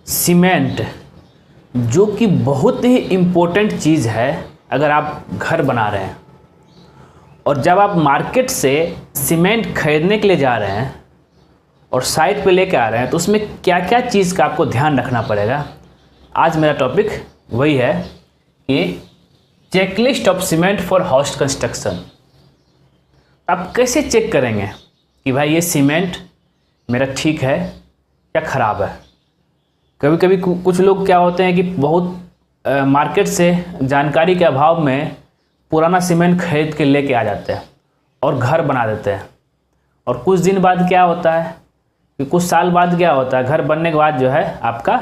Cement जो कि बहुत ही इम्पोर्टेंट चीज़ है अगर आप घर बना रहे हैं, और जब आप मार्केट से सीमेंट खरीदने के लिए जा रहे हैं और साइट पे लेके आ रहे हैं तो उसमें क्या क्या चीज़ का आपको ध्यान रखना पड़ेगा। आज मेरा टॉपिक वही है कि checklist of cement for house construction. आप कैसे चेक करेंगे कि भाई ये सीमेंट मेरा ठीक है या ख़राब है। कभी कभी कुछ लोग क्या होते हैं कि बहुत मार्केट से जानकारी के अभाव में पुराना सीमेंट खरीद के लेके आ जाते हैं और घर बना देते हैं, और कुछ दिन बाद क्या होता है कि कुछ साल बाद क्या होता है, घर बनने के बाद जो है आपका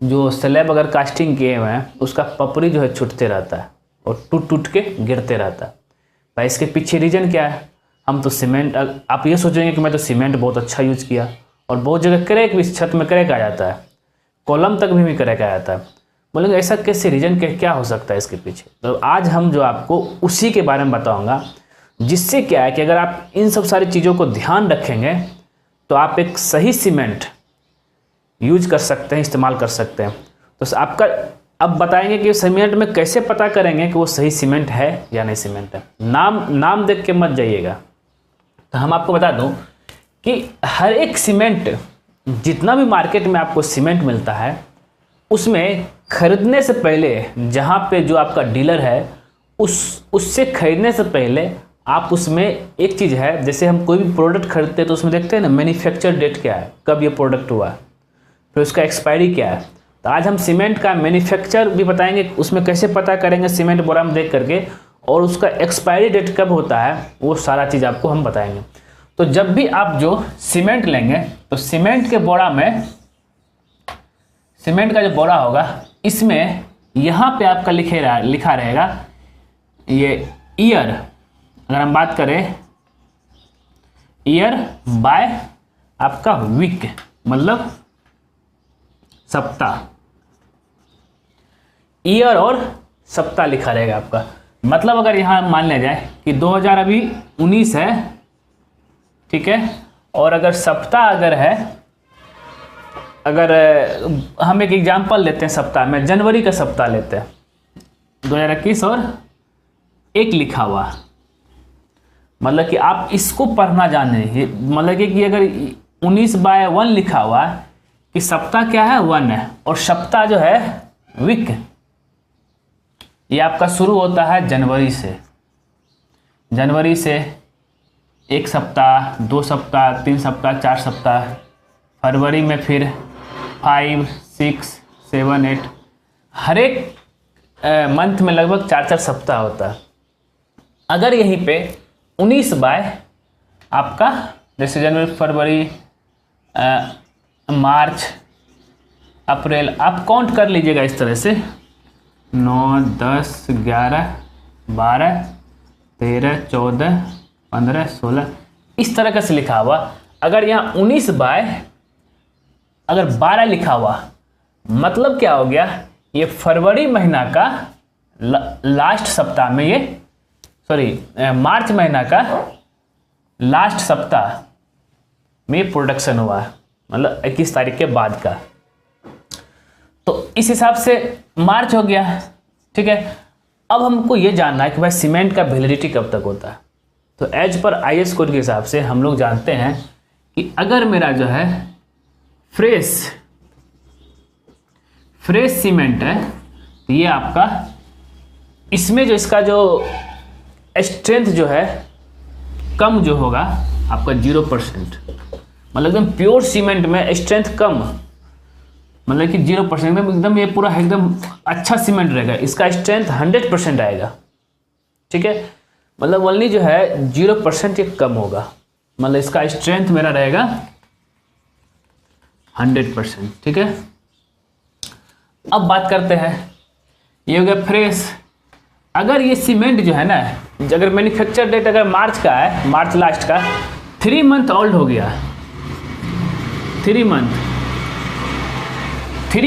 जो स्लैब अगर कास्टिंग किए हुए हैं उसका पपड़ी जो है छूटते रहता है और टूट टूट के गिरते रहता है। भाई इसके पीछे रीज़न क्या है? हम तो सीमेंट, आप ये सोचेंगे कि मैं तो सीमेंट बहुत अच्छा यूज़ किया, और बहुत जगह क्रैक भी, छत में क्रैक आ जाता है, कॉलम तक भी क्रैक आ जाता है। बोलेंगे ऐसा कैसे, रीज़न क्या हो सकता है इसके पीछे? तो आज हम जो आपको उसी के बारे में बताऊंगा, जिससे क्या है कि अगर आप इन सब सारी चीज़ों को ध्यान रखेंगे तो आप एक सही सीमेंट यूज कर सकते हैं, इस्तेमाल कर सकते हैं। तो आपका अब बताएंगे कि सीमेंट में कैसे पता करेंगे कि वो सही सीमेंट है या नहीं सीमेंट है। नाम देख के मत जाइएगा। तो हम आपको बता दूं कि हर एक सीमेंट, जितना भी मार्केट में आपको सीमेंट मिलता है, उसमें खरीदने से पहले जहाँ पे जो आपका डीलर है उससे खरीदने से पहले आप उसमें एक चीज़ है, जैसे हम कोई भी प्रोडक्ट खरीदते हैं तो उसमें देखते हैं ना मैन्युफैक्चर डेट क्या है, कब ये प्रोडक्ट हुआ है, फिर उसका एक्सपायरी क्या है। तो आज हम सीमेंट का मैन्युफैक्चर भी बताएंगे, उसमें कैसे पता करेंगे सीमेंट बोरा में देख करके, और उसका एक्सपायरी डेट कब होता है वो सारा चीज़ आपको हम बताएंगे। तो जब भी आप जो सीमेंट लेंगे तो सीमेंट के बोरा में, सीमेंट का जो बोरा होगा इसमें यहाँ पे आपका लिखा रहेगा ये ईयर। अगर हम बात करें ईयर बाय आपका वीक, मतलब सप्ताह, ईयर और सप्ताह लिखा रहेगा आपका। मतलब अगर यहाँ मान लिया जाए कि 2019 है, ठीक है, और अगर सप्ताह अगर है, अगर हम एक एग्जांपल लेते हैं सप्ताह में, जनवरी का सप्ताह लेते हैं 2021 और 1 लिखा हुआ, मतलब कि आप इसको पढ़ना जाने, मतलब कि अगर 19/1 लिखा हुआ कि सप्ताह क्या है 1 है, और सप्ताह जो है वीक, ये आपका शुरू होता है जनवरी से। जनवरी से 1 सप्ताह, 2 सप्ताह, 3 सप्ताह, 4 सप्ताह, फरवरी में फिर 5, 6, 7, 8, हर एक मंथ में लगभग 4-4 सप्ताह होता है। अगर यहीं पे 19 बाय आपका, जैसे जनवरी, फरवरी, मार्च, अप्रैल, आप काउंट कर लीजिएगा इस तरह से 9, 10, 11, 12, 13, 14, 15, 16, इस तरह का से लिखा हुआ। अगर यहाँ 19 बाय अगर 12 लिखा हुआ, मतलब क्या हो गया, ये फरवरी महीना का लास्ट सप्ताह में, ये मार्च महीना का लास्ट सप्ताह में प्रोडक्शन हुआ है, मतलब 21 तारीख के बाद का। तो इस हिसाब से मार्च हो गया, ठीक है। अब हमको ये जानना है कि भाई सीमेंट का वैलिडिटी कब तक होता है। तो एज पर IS कोड के हिसाब से हम लोग जानते हैं कि अगर मेरा जो है फ्रेश सीमेंट है तो ये आपका, इसमें जो इसका जो स्ट्रेंथ जो है कम जो होगा आपका 0%, मतलब एकदम प्योर सीमेंट में स्ट्रेंथ कम, मतलब कि 0%, एकदम ये पूरा एकदम अच्छा सीमेंट रहेगा, इसका स्ट्रेंथ 100% आएगा, ठीक है। मतलब ओनली जो है 0% ये कम होगा, मतलब इसका स्ट्रेंथ मेरा रहेगा 100%, ठीक है। अब बात करते हैं, ये हो गया फ्रेश। अगर ये सीमेंट जो है ना, अगर मैन्युफैक्चर डेट अगर मार्च का है, मार्च लास्ट का, 3 मंथ ओल्ड हो गया, 3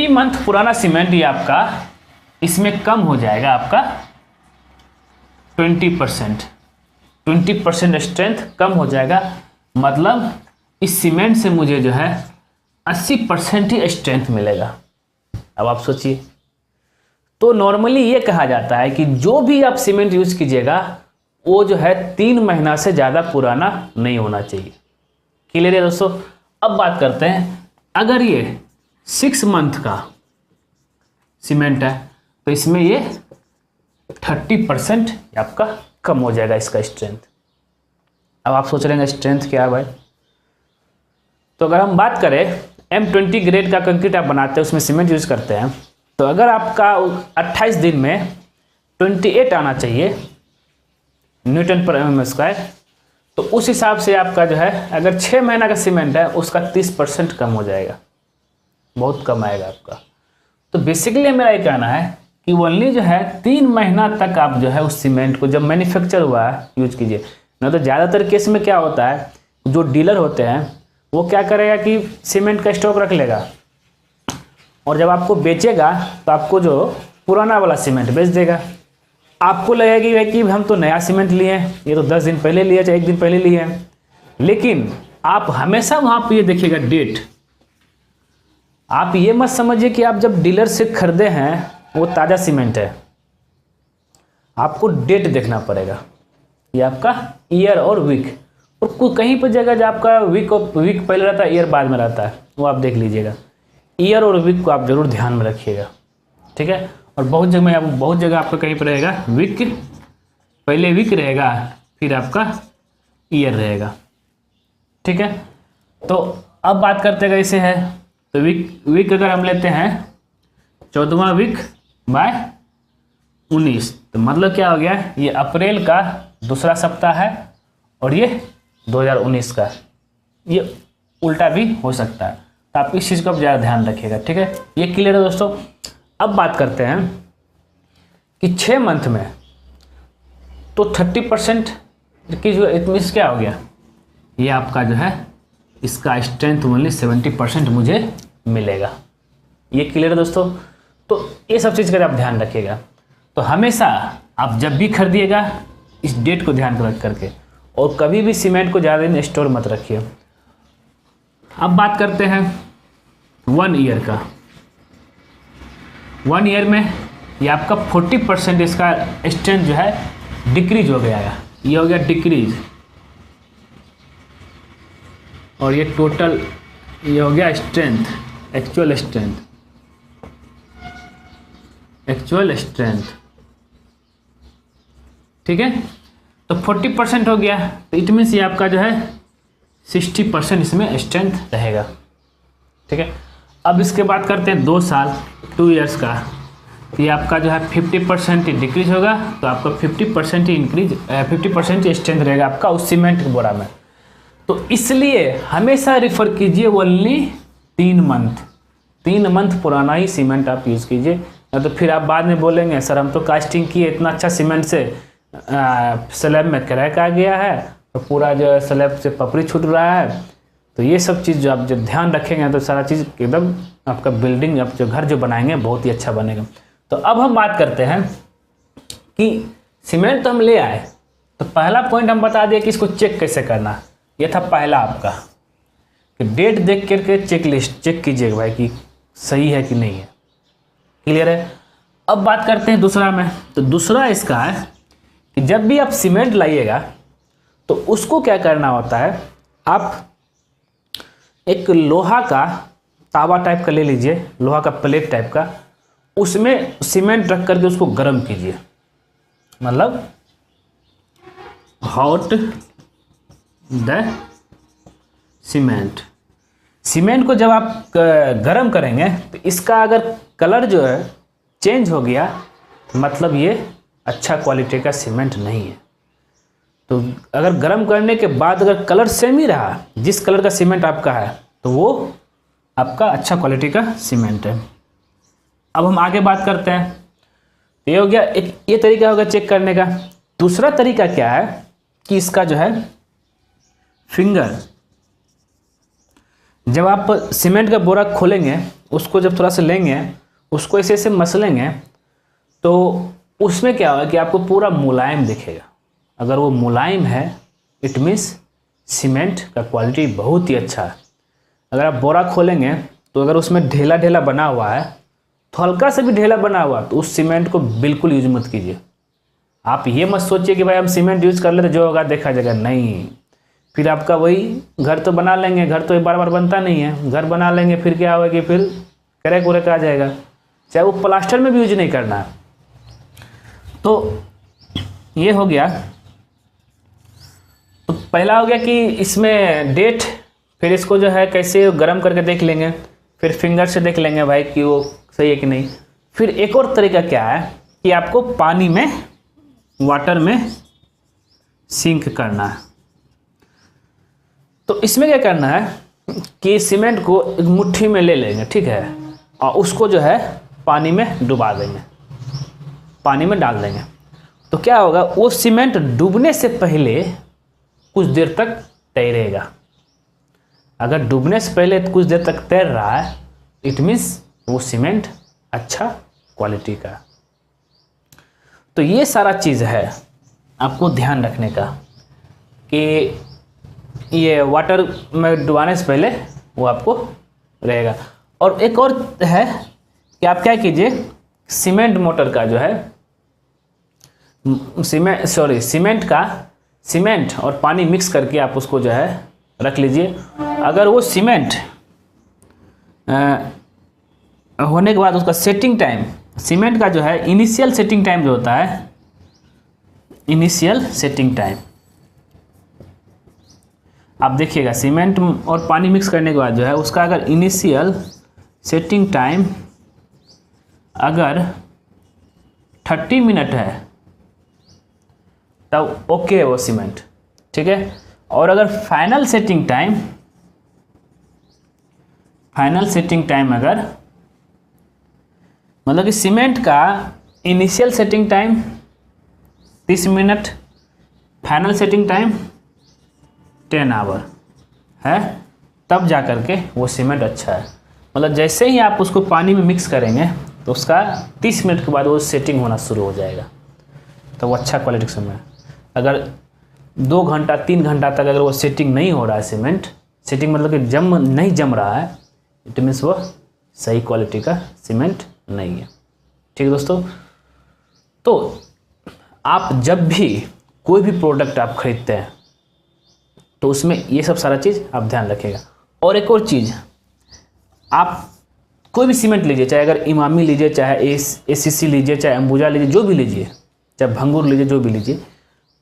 मंथ पुराना सीमेंट ये आपका इसमें कम हो जाएगा आपका 20% स्ट्रेंथ कम हो जाएगा। मतलब इस सीमेंट से मुझे जो है 80% ही स्ट्रेंथ मिलेगा, अब आप सोचिए, तो नॉर्मली ये कहा जाता है कि जो भी आप सीमेंट यूज कीजिएगा वो जो है 3 महीना से ज़्यादा पुराना नहीं होना चाहिए। क्लियर है दोस्तों। अब बात करते हैं, अगर ये 6 मंथ का सीमेंट है तो इसमें ये 30% आपका कम हो जाएगा इसका स्ट्रेंथ। अब आप सोच रहे हैं स्ट्रेंथ क्या है भाई, तो अगर हम बात करें M20 ग्रेड का कंक्रीट आप बनाते हैं, उसमें सीमेंट यूज करते हैं, तो अगर आपका 28 दिन में 28 आना चाहिए न्यूटन पर mm², तो उस हिसाब से आपका जो है अगर 6 महीना का सीमेंट है उसका 30% कम हो जाएगा, बहुत कम आएगा आपका। तो बेसिकली मेरा ये कहना है कि ओनली जो है 3 महीना तक आप जो है उस सीमेंट को जब मैन्युफैक्चर हुआ है यूज कीजिए। ना तो ज़्यादातर केस में क्या होता है, जो डीलर होते हैं वो क्या करेगा कि सीमेंट का स्टॉक रख लेगा और जब आपको बेचेगा तो आपको जो पुराना वाला सीमेंट बेच देगा। आपको लगेगा कि हम तो नया सीमेंट लिए हैं, ये तो 10 दिन पहले लिए, चाहे 1 दिन पहले लिए हैं, लेकिन आप हमेशा वहाँ पे ये देखिएगा डेट। आप ये मत समझिए कि आप जब डीलर से खरीदे हैं वो ताज़ा सीमेंट है, आपको डेट देखना पड़ेगा। ये आपका ईयर और वीक, और कहीं पर जगह जो आपका वीक पहले रहता है ईयर बाद में रहता है, वो आप देख लीजिएगा। ईयर और वीक को आप जरूर ध्यान में रखिएगा, ठीक है। और बहुत जगह आपका कहीं पर रहेगा वीक, पहले वीक रहेगा फिर आपका ईयर रहेगा, ठीक है। तो अब बात करते हैं कैसे है, तो वीक अगर हम लेते हैं 14वां वीक बाय 19, तो मतलब क्या हो गया, ये अप्रैल का दूसरा सप्ताह है और ये 2019 का, ये उल्टा भी हो सकता है। तो आप इस चीज़ को ज़्यादा ध्यान रखिएगा, ठीक है। ये क्लियर है दोस्तों। अब बात करते हैं कि 6 मंथ में तो 30% की जो इट मीन्स क्या हो गया, ये आपका जो है इसका स्ट्रेंथ ओनली 70% मुझे मिलेगा। ये क्लियर है दोस्तों। तो ये सब चीज़ का आप ध्यान रखिएगा। तो हमेशा आप जब भी खरीदिएगा इस डेट को ध्यान रख करके, और कभी भी सीमेंट को ज़्यादा दिन स्टोर मत रखिए। अब बात करते हैं 1 ईयर का। 1 ईयर में ये आपका 40% इसका स्ट्रेंथ जो है डिक्रीज हो गया है, ये हो गया डिक्रीज, और ये टोटल ये हो गया स्ट्रेंथ, एक्चुअल स्ट्रेंथ, ठीक है। तो 40% हो गया, तो इट मीन्स ये आपका जो है 60% इसमें स्ट्रेंथ रहेगा, ठीक है। अब इसके बाद करते हैं 2 साल 2 इयर्स का, तो ये आपका जो है 50% डिक्रीज होगा, तो आपका 50% इंक्रीज 50% स्ट्रेंथ रहेगा आपका उस सीमेंट के बोरा में। तो इसलिए हमेशा रिफर कीजिए ओनली 3 मंथ पुराना ही सीमेंट आप यूज़ कीजिए, या तो फिर आप बाद में बोलेंगे सर हम तो कास्टिंग किए इतना अच्छा सीमेंट से स्लैब में क्रैक आ गया है, तो पूरा जो स्लैब से पपड़ी छूट रहा है। तो ये सब चीज़ जो आप जब ध्यान रखेंगे तो सारा चीज़ एकदम आपका बिल्डिंग, आप जो घर जो बनाएंगे बहुत ही अच्छा बनेगा। तो अब हम बात करते हैं कि सीमेंट तो हम ले आए, तो पहला पॉइंट हम बता दिए कि इसको चेक कैसे करना। ये था पहला आपका कि डेट देख करके चेक कीजिएगा भाई कि सही है कि नहीं है। क्लियर है। अब बात करते हैं दूसरा में। तो दूसरा इसका है कि जब भी आप सीमेंट लाइएगा तो उसको क्या करना होता है, आप एक लोहा का तावा टाइप का ले लीजिए, लोहा का प्लेट टाइप का, उसमें सीमेंट रख करके उसको गर्म कीजिए, मतलब हॉट द सीमेंट को जब आप गर्म करेंगे तो इसका अगर कलर जो है चेंज हो गया मतलब ये अच्छा क्वालिटी का सीमेंट नहीं है। तो अगर गर्म करने के बाद अगर कलर सेम ही रहा, जिस कलर का सीमेंट आपका है, तो वो आपका अच्छा क्वालिटी का सीमेंट है। अब हम आगे बात करते हैं। ये हो गया एक, ये तरीका होगा चेक करने का। दूसरा तरीका क्या है कि इसका जो है फिंगर, जब आप सीमेंट का बोरा खोलेंगे, उसको जब थोड़ा सा लेंगे, उसको ऐसे ऐसे मसलेंगे, तो उसमें क्या होगा कि आपको पूरा मुलायम दिखेगा। अगर वो मुलायम है इट मीन्स सीमेंट का क्वालिटी बहुत ही अच्छा है। अगर आप बोरा खोलेंगे तो अगर उसमें ढेला ढेला बना हुआ है, तो हल्का सा भी ढेला बना हुआ तो उस सीमेंट को बिल्कुल यूज मत कीजिए। आप ये मत सोचिए कि भाई हम सीमेंट यूज कर लेते जो होगा देखा जाएगा, नहीं। फिर आपका वही घर तो बना लेंगे, घर तो बार बार बनता नहीं है, घर बना लेंगे फिर क्या होगा कि फिर क्रैक उरैक आ जाएगा, चाहे वो प्लास्टर में भी यूज नहीं करना है। तो ये हो गया। तो पहला हो गया कि इसमें डेट, फिर इसको जो है कैसे गर्म करके देख लेंगे, फिर फिंगर से देख लेंगे भाई कि वो सही है कि नहीं। फिर एक और तरीका क्या है कि आपको पानी में, वाटर में सिंक करना है। तो इसमें क्या करना है कि सीमेंट को एक मुट्ठी में ले लेंगे, ठीक है, और उसको जो है पानी में डुबा देंगे, पानी में डाल देंगे। तो क्या होगा, वो सीमेंट डूबने से पहले कुछ देर तक तैरेगा। अगर डूबने से पहले कुछ देर तक तैर रहा है, इट मीन्स वो सीमेंट अच्छा क्वालिटी का। तो ये सारा चीज़ है आपको ध्यान रखने का कि ये वाटर में डुबाने से पहले वो आपको रहेगा। और एक और है कि आप क्या कीजिए, सीमेंट मोटर का जो है सीमेंट और पानी मिक्स करके आप उसको जो है रख लीजिए। अगर वो सीमेंट होने के बाद उसका सेटिंग टाइम, सीमेंट का जो है इनिशियल सेटिंग टाइम जो होता है, इनिशियल सेटिंग टाइम आप देखिएगा, सीमेंट और पानी मिक्स करने के बाद जो है उसका अगर इनिशियल सेटिंग टाइम अगर 30 मिनट है तब ओके है वो सीमेंट, ठीक है। और अगर फाइनल सेटिंग टाइम अगर मतलब कि सीमेंट का initial setting time 30 minute, final setting time 10 hour है, तब जा कर के वो सीमेंट अच्छा है। मतलब जैसे ही आप उसको पानी में मिक्स करेंगे तो उसका 30 मिनट के बाद वो सेटिंग होना शुरू हो जाएगा, तो वो अच्छा क्वालिटी का सीमेंट है। अगर 2 घंटा 3 घंटा तक अगर वो सेटिंग नहीं हो रहा है, सेटिंग मतलब कि नहीं जम रहा है, इट मीन्स वो सही क्वालिटी का सीमेंट नहीं है, ठीक है दोस्तों। तो आप जब भी कोई भी प्रोडक्ट आप खरीदते हैं तो उसमें ये सब सारा चीज़ आप ध्यान रखिएगा। और एक और चीज़, आप कोई भी सीमेंट लीजिए, चाहे अगर इमामी लीजिए, चाहे एसीसी लीजिए, चाहे अंबुजा लीजिए, जो भी लीजिए, चाहे भंगूर लीजिए, जो भी लीजिए,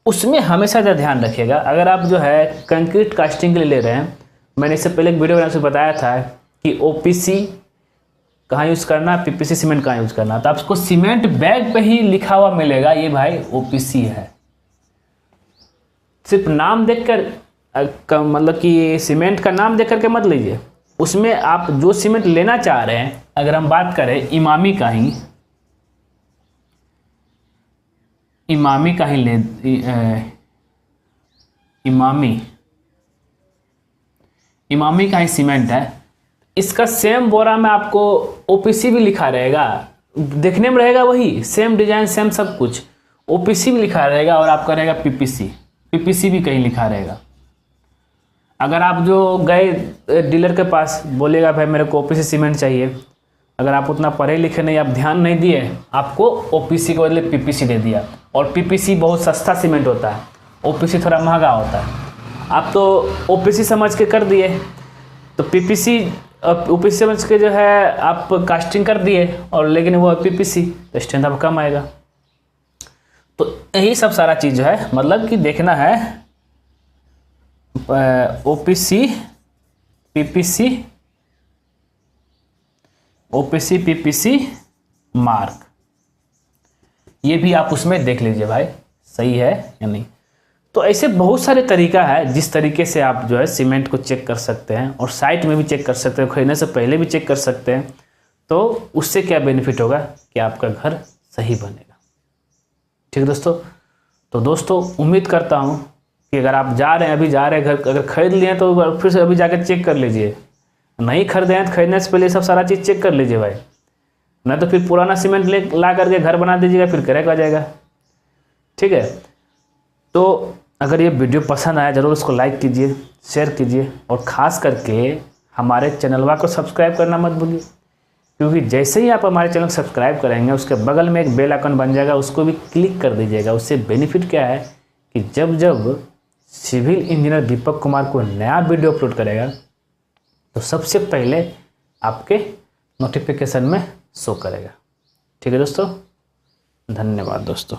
उसमें हमेशा ध्यान रखिएगा। अगर आप जो है कंक्रीट कास्टिंग के लिए ले रहे हैं, मैंने इससे पहले एक वीडियो में आपसे बताया था कि ओपीसी कहाँ यूज़ करना, पीपीसी सीमेंट कहाँ यूज़ करना, तो आपको सीमेंट बैग पे ही लिखा हुआ मिलेगा ये भाई ओपीसी है। सिर्फ नाम देखकर मतलब कि सीमेंट का नाम देख करके मत लीजिए, उसमें आप जो सीमेंट लेना चाह रहे हैं, अगर हम बात करें इमामी का ही ले इमामी का ही सीमेंट है, इसका सेम बोरा में आपको ओपीसी भी लिखा रहेगा, देखने में रहेगा वही सेम डिजाइन सेम सब कुछ, ओपीसी भी लिखा रहेगा और आपका रहेगा पीपीसी भी कहीं लिखा रहेगा। अगर आप जो गए डीलर के पास बोलेगा भाई मेरे को ओपीसी सीमेंट चाहिए, अगर आप उतना पढ़े लिखे नहीं, आप ध्यान नहीं दिए, आपको ओपीसी के बदले पीपीसी दे दिया, और पीपीसी बहुत सस्ता सीमेंट होता है, ओपीसी थोड़ा महंगा होता है। आप तो ओपीसी समझ के कर दिए, तो ओपीसी समझ के जो है आप कास्टिंग कर दिए, और लेकिन वो पीपीसी तो स्ट्रेंथ आपका कम आएगा। तो यही सब सारा चीज़ जो है मतलब कि देखना है ओपीसी पीपीसी मार्क, ये भी आप उसमें देख लीजिए भाई सही है या नहीं। तो ऐसे बहुत सारे तरीका है जिस तरीके से आप जो है सीमेंट को चेक कर सकते हैं, और साइट में भी चेक कर सकते हैं, खरीदने से पहले भी चेक कर सकते हैं। तो उससे क्या बेनिफिट होगा कि आपका घर सही बनेगा, ठीक है दोस्तों। तो दोस्तों उम्मीद करता हूँ कि अगर आप अभी जा रहे हैं घर, अगर खरीद लिए तो फिर से अभी जाकर चेक कर लीजिए, नहीं खरीदे हैं तो खरीदने से पहले सब सारा चीज़ चेक कर लीजिए भाई, नहीं तो फिर पुराना सीमेंट ला करके घर बना दीजिएगा, फिर क्रैक आ जाएगा, ठीक है। तो अगर ये वीडियो पसंद आया ज़रूर इसको लाइक कीजिए, शेयर कीजिए, और ख़ास करके हमारे चैनलवा को सब्सक्राइब करना मत भूलिए। क्योंकि जैसे ही आप हमारे चैनल को सब्सक्राइब करेंगे उसके बगल में एक बेल आइकन बन जाएगा, उसको भी क्लिक कर दीजिएगा। उससे बेनिफिट क्या है कि जब जब सिविल इंजीनियर दीपक कुमार को नया वीडियो अपलोड करेगा तो सबसे पहले आपके नोटिफिकेशन में शो करेगा। ठीक है दोस्तों, धन्यवाद दोस्तों।